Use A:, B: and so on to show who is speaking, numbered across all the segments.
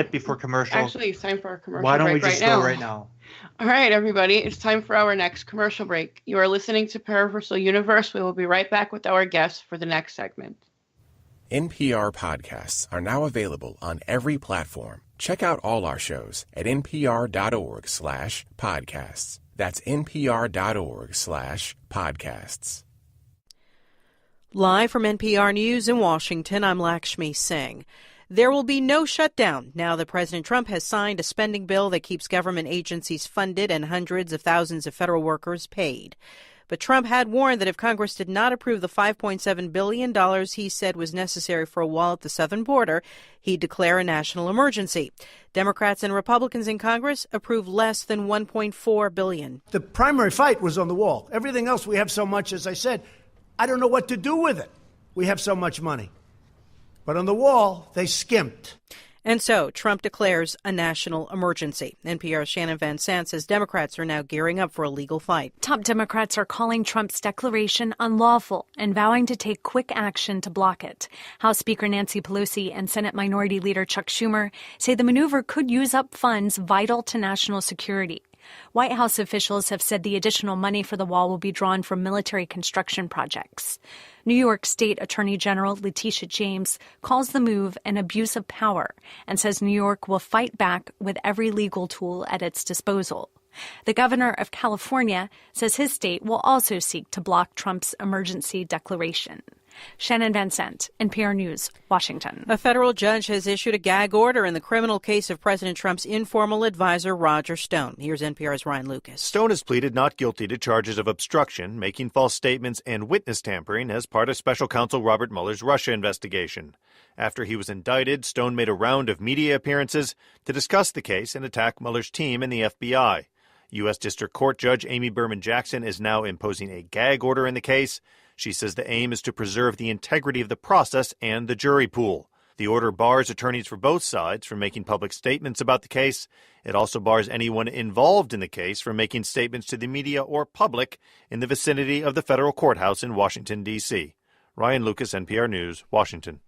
A: Before commercial.
B: Actually, it's time for our commercial break.
A: Why don't we just go right now?
B: All right, everybody, it's time for our next commercial break. You are listening to Paraversal Universe. We will be right back with our guests for the next segment.
C: NPR podcasts are now available on every platform. Check out all our shows at npr.org/podcasts. That's npr.org/podcasts.
D: Live from NPR News in Washington, I'm Lakshmi Singh. There will be no shutdown now that President Trump has signed a spending bill that keeps government agencies funded and hundreds of thousands of federal workers paid. But Trump had warned that if Congress did not approve the $5.7 billion he said was necessary for a wall at the southern border, he'd declare a national emergency. Democrats and Republicans in Congress approved less than $1.4 billion.
E: The primary fight was on the wall. Everything else, we have so much, as I said, I don't know what to do with it. We have so much money. But on the wall, they skimped.
D: And so Trump declares a national emergency. NPR's Shannon Van Sant says Democrats are now gearing up for a legal fight.
F: Top Democrats are calling Trump's declaration unlawful and vowing to take quick action to block it. House Speaker Nancy Pelosi and Senate Minority Leader Chuck Schumer say the maneuver could use up funds vital to national security. White House officials have said the additional money for the wall will be drawn from military construction projects. New York State Attorney General Letitia James calls the move an abuse of power and says New York will fight back with every legal tool at its disposal. The governor of California says his state will also seek to block Trump's emergency declaration. Shannon Van Sant, NPR News, Washington.
D: A federal judge has issued a gag order in the criminal case of President Trump's informal advisor, Roger Stone. Here's NPR's Ryan Lucas.
G: Stone has pleaded not guilty to charges of obstruction, making false statements, and witness tampering as part of special counsel Robert Mueller's Russia investigation. After he was indicted, Stone made a round of media appearances to discuss the case and attack Mueller's team and the FBI. U.S. District Court Judge Amy Berman Jackson is now imposing a gag order in the case. She says the aim is to preserve the integrity of the process and the jury pool. The order bars attorneys for both sides from making public statements about the case. It also bars anyone involved in the case from making statements to the media or public in the vicinity of the federal courthouse in Washington, D.C. Ryan Lucas, NPR News, Washington.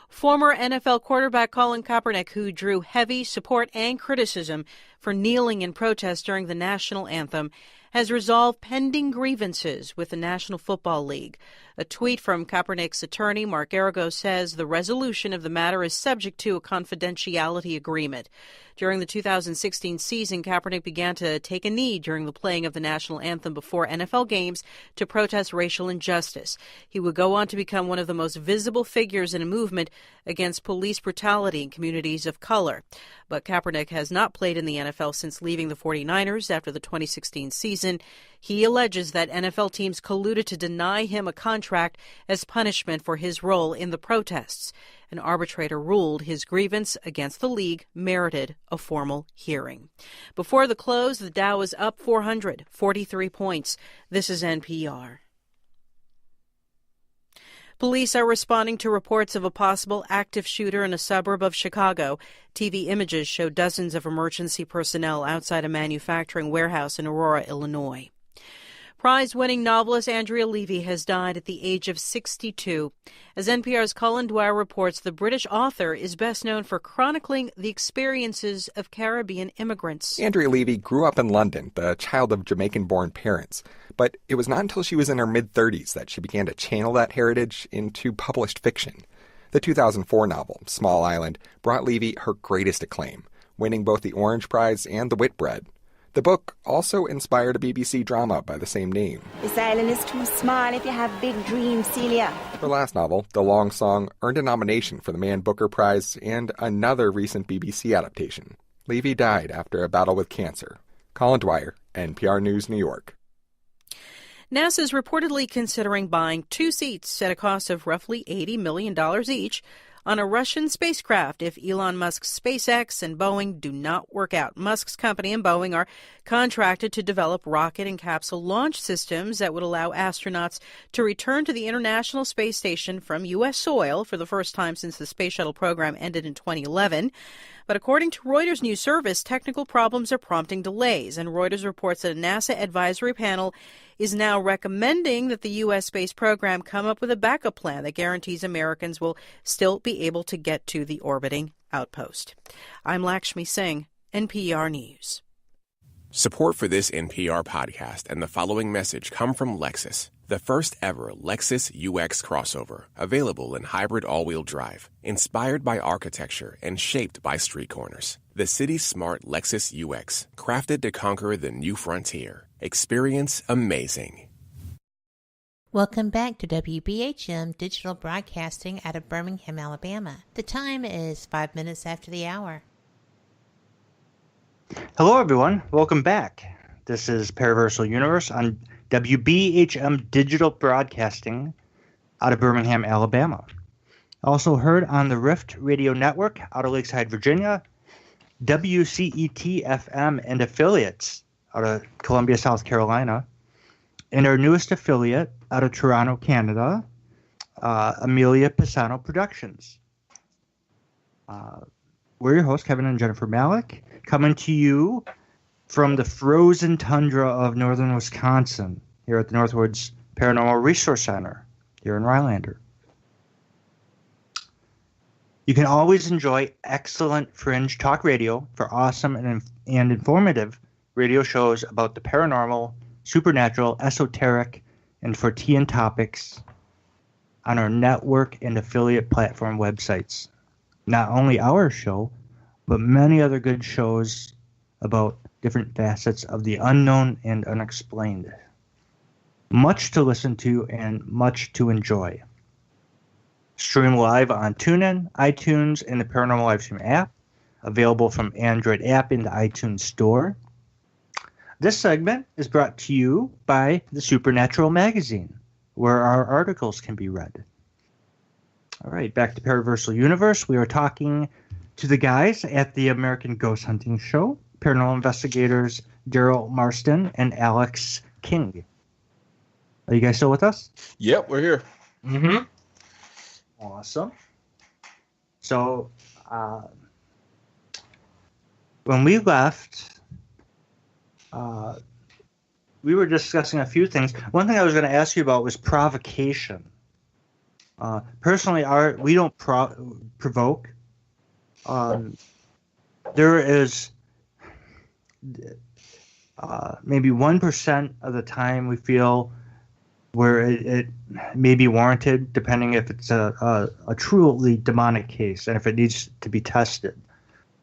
D: Former NFL quarterback Colin Kaepernick, who drew heavy support and criticism for kneeling in protest during the national anthem, has resolved pending grievances with the National Football League. A tweet from Kaepernick's attorney, Mark Arago, says the resolution of the matter is subject to a confidentiality agreement. During the 2016 season, Kaepernick began to take a knee during the playing of the national anthem before NFL games to protest racial injustice. He would go on to become one of the most visible figures in a movement against police brutality in communities of color. But Kaepernick has not played in the NFL since leaving the 49ers after the 2016 season. He alleges that NFL teams colluded to deny him a contract as punishment for his role in the protests. An arbitrator ruled his grievance against the league merited a formal hearing. Before the close, the Dow is up 443 points. This is NPR. Police are responding to reports of a possible active shooter in a suburb of Chicago. TV images show dozens of emergency personnel outside a manufacturing warehouse in Aurora, Illinois. Prize-winning novelist Andrea Levy has died at the age of 62. As NPR's Colin Dwyer reports, the British author is best known for chronicling the experiences of Caribbean immigrants.
H: Andrea Levy grew up in London, the child of Jamaican-born parents. But it was not until she was in her mid-30s that she began to channel that heritage into published fiction. The 2004 novel, Small Island, brought Levy her greatest acclaim, winning both the Orange Prize and the Whitbread. The book also inspired a BBC drama by the same name.
I: This island is too small if you have big dreams, Celia.
H: Her last novel, The Long Song, earned a nomination for the Man Booker Prize and another recent BBC adaptation. Levy died after a battle with cancer. Colin Dwyer, NPR News, New York.
D: NASA is reportedly considering buying 2 seats at a cost of roughly $80 million each on a Russian spacecraft if Elon Musk's SpaceX and Boeing do not work out. Musk's company and Boeing are contracted to develop rocket and capsule launch systems that would allow astronauts to return to the International Space Station from U.S. soil for the first time since the Space Shuttle program ended in 2011. But according to Reuters News Service, technical problems are prompting delays, and Reuters reports that a NASA advisory panel is now recommending that the U.S. space program come up with a backup plan that guarantees Americans will still be able to get to the orbiting outpost. I'm Lakshmi Singh, NPR News.
C: Support for this NPR podcast and the following message come from Lexus, the first ever Lexus UX crossover, available in hybrid all-wheel drive, inspired by architecture and shaped by street corners. The city's smart Lexus UX, crafted to conquer the new frontier. Experience amazing.
J: Welcome back to WBHM Digital Broadcasting out of Birmingham, Alabama. The time is 5 minutes after the hour.
A: Hello, everyone. Welcome back. This is Paraversal Universe on WBHM Digital Broadcasting out of Birmingham, Alabama. Also heard on the Rift Radio Network out of Lakeside, Virginia, WCET-FM and affiliates out of Columbia, South Carolina, and our newest affiliate out of Toronto, Canada, Amelia Pisano Productions. We're your hosts, Kevin and Jennifer Malek, coming to you from the frozen tundra of northern Wisconsin, here at the Northwoods Paranormal Resource Center, here in Rylander. You can always enjoy excellent fringe talk radio for awesome and informative radio shows about the paranormal, supernatural, esoteric, and Fortean topics on our network and affiliate platform websites. Not only our show, but many other good shows about different facets of the unknown and unexplained. Much to listen to and much to enjoy. Stream live on TuneIn, iTunes, and the Paranormal Livestream app, available from Android app in the iTunes Store. This segment is brought to you by the Supernatural Magazine, where our articles can be read. All right, back to Paraversal Universe. We are talking to the guys at the American Ghost Hunting Show, paranormal investigators Daryl Marston and Alex King. Are you guys still with us?
K: Yep, we're here.
A: Mm-hmm. Awesome. So, when we left, we were discussing a few things. One thing I was going to ask you about was provocation. Personally, we don't provoke. There is maybe 1% of the time we feel where it may be warranted, depending if it's a truly demonic case and if it needs to be tested.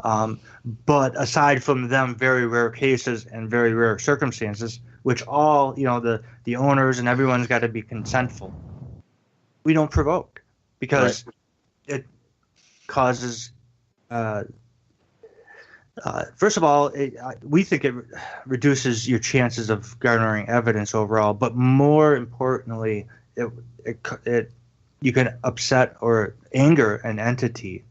A: But aside from them, very rare cases and very rare circumstances, which all, the owners and everyone's got to be consentful. We don't provoke because it causes, first of all, we think it reduces your chances of garnering evidence overall, but more importantly, you can upset or anger an entity,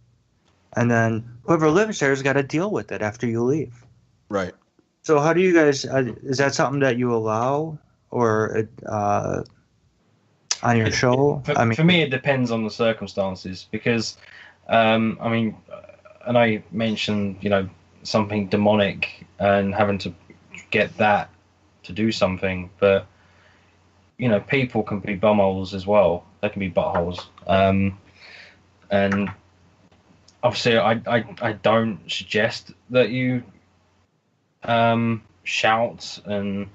A: and then whoever lives there has got to deal with it after you leave.
K: Right.
A: So how do you guys, is that something that you allow or on your show?
L: For me, it depends on the circumstances because, and I mentioned, something demonic and having to get that to do something, but people can be bumholes as well. They can be buttholes, and obviously, I don't suggest that you shout and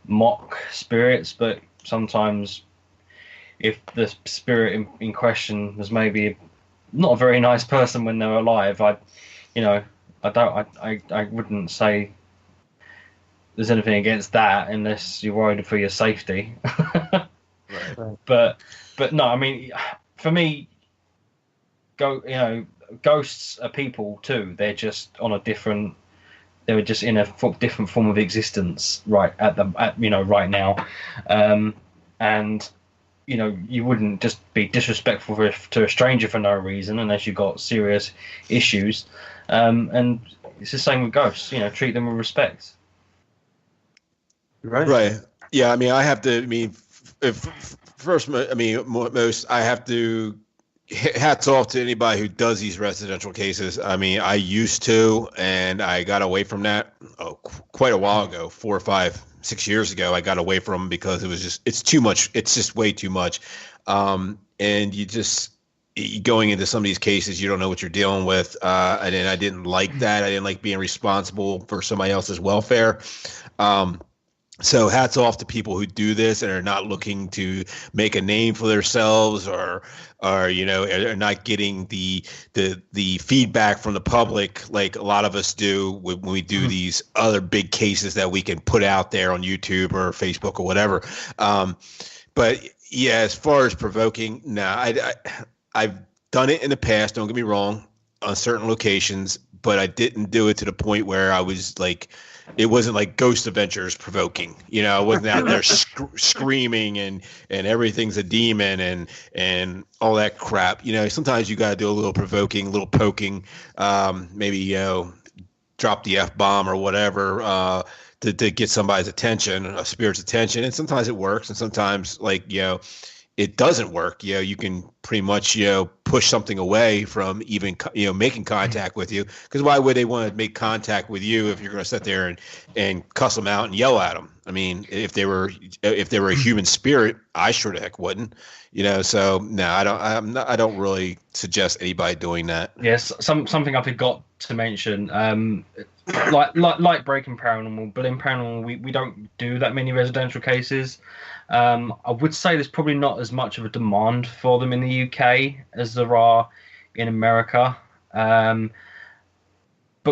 L: mock spirits, but sometimes if the spirit in question was maybe not a very nice person when they were alive, I wouldn't say there's anything against that unless you're worried for your safety. Right. But no, for me, ghosts are people too. They're just on a different. They were just in a different form of existence right now, and you wouldn't just be disrespectful to a stranger for no reason unless you got serious issues. And it's the same with ghosts. Treat them with respect.
K: Right. Yeah. I have to. Most I have to. Hats off to anybody who does these residential cases. I used to, and I got away from that quite a while ago, 4 or 5, 6 years ago. I got away from them because it's too much. It's just way too much. And you just, going into some of these cases, you don't know what you're dealing with. And then I didn't like that. I didn't like being responsible for somebody else's welfare. So hats off to people who do this and are not looking to make a name for themselves, or are not getting the feedback from the public like a lot of us do when we do these other big cases that we can put out there on YouTube or Facebook or whatever. But yeah, as far as provoking, I've done it in the past. Don't get me wrong, on certain locations, but I didn't do it to the point where I was like. It wasn't like Ghost Adventures provoking, I wasn't out there screaming and everything's a demon and all that crap. Sometimes you got to do a little provoking, a little poking, maybe, drop the F-bomb or whatever, to get somebody's attention, a spirit's attention. And sometimes it works. And sometimes it doesn't work. You can pretty much, push something away from even, making contact with you. Because why would they want to make contact with you if you're going to sit there and cuss them out and yell at them? I mean, if they were a human spirit, I sure the heck wouldn't. So no, I don't really suggest anybody doing that.
L: Yes, something I forgot to mention. Like Breaking Paranormal, but in Paranormal we don't do that many residential cases. I would say there's probably not as much of a demand for them in the UK as there are in America. But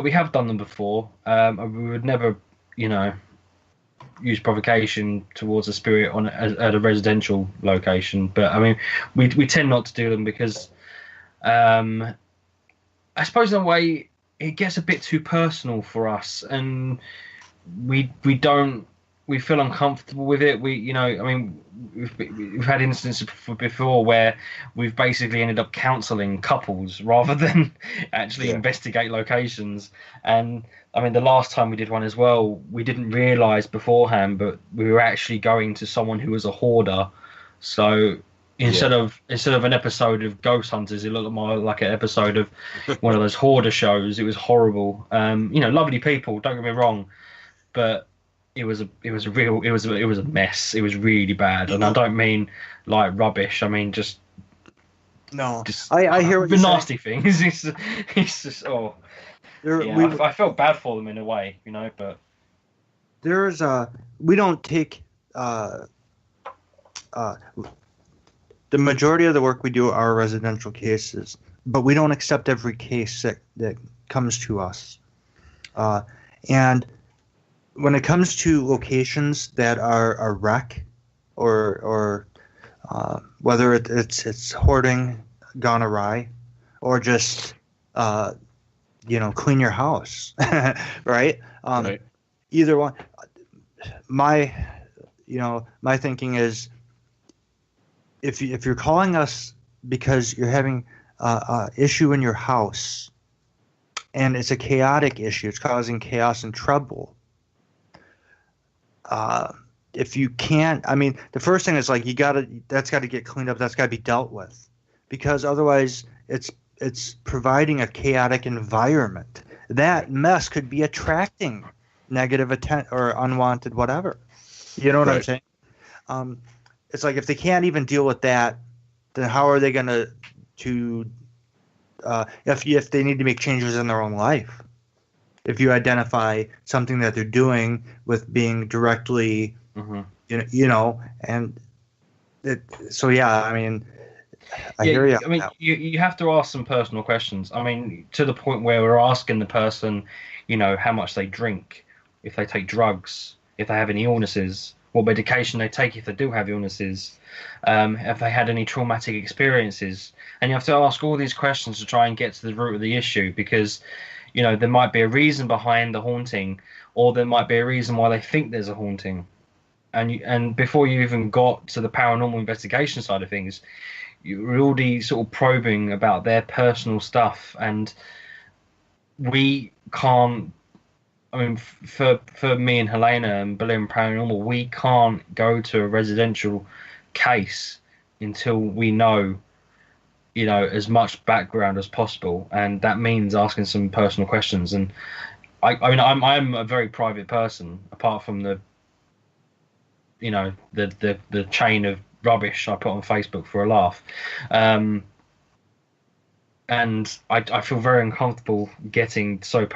L: we have done them before. We would never, use provocation towards a spirit at a residential location. But I mean, we tend not to do them because, I suppose in a way it gets a bit too personal for us, and we feel uncomfortable with it. We've had instances before where we've basically ended up counselling couples rather than actually investigate locations. And I mean, the last time we did one as well, we didn't realise beforehand, but we were actually going to someone who was a hoarder. So instead of an episode of Ghost Hunters, it looked more like an episode of one of those hoarder shows. It was horrible. Lovely people, don't get me wrong, but it was a mess. It was really bad, and I don't mean like rubbish. I mean just I hear what the nasty things. It's just I felt bad for them in a way, but
A: there's we don't take the majority of the work we do are residential cases, but we don't accept every case that comes to us, and when it comes to locations that are a wreck, or whether it's hoarding gone awry, or just clean your house, right?
K: Right.
A: Either one. My thinking is, if you're calling us because you're having a issue in your house, and it's a chaotic issue, it's causing chaos and trouble. If you can't, I mean, the first thing is like that's got to get cleaned up. That's got to be dealt with, because otherwise it's providing a chaotic environment. That mess could be attracting negative attention or unwanted whatever. You know what I'm saying? It's like if they can't even deal with that, then how are they going to if they need to make changes in their own life? If you identify something that they're doing with being directly, and so yeah, I mean, I hear you.
L: I mean, you have to ask some personal questions. I mean, to the point where we're asking the person, how much they drink, if they take drugs, if they have any illnesses, what medication they take if they do have illnesses, if they had any traumatic experiences, and you have to ask all these questions to try and get to the root of the issue, because there might be a reason behind the haunting, or there might be a reason why they think there's a haunting. And before you even got to the paranormal investigation side of things, you're already sort of probing about their personal stuff. And we can't, I mean, for me and Helena and Berlin Paranormal, we can't go to a residential case until we know as much background as possible, and that means asking some personal questions. And I'm a very private person, apart from the chain of rubbish I put on Facebook for a laugh. and I feel very uncomfortable getting so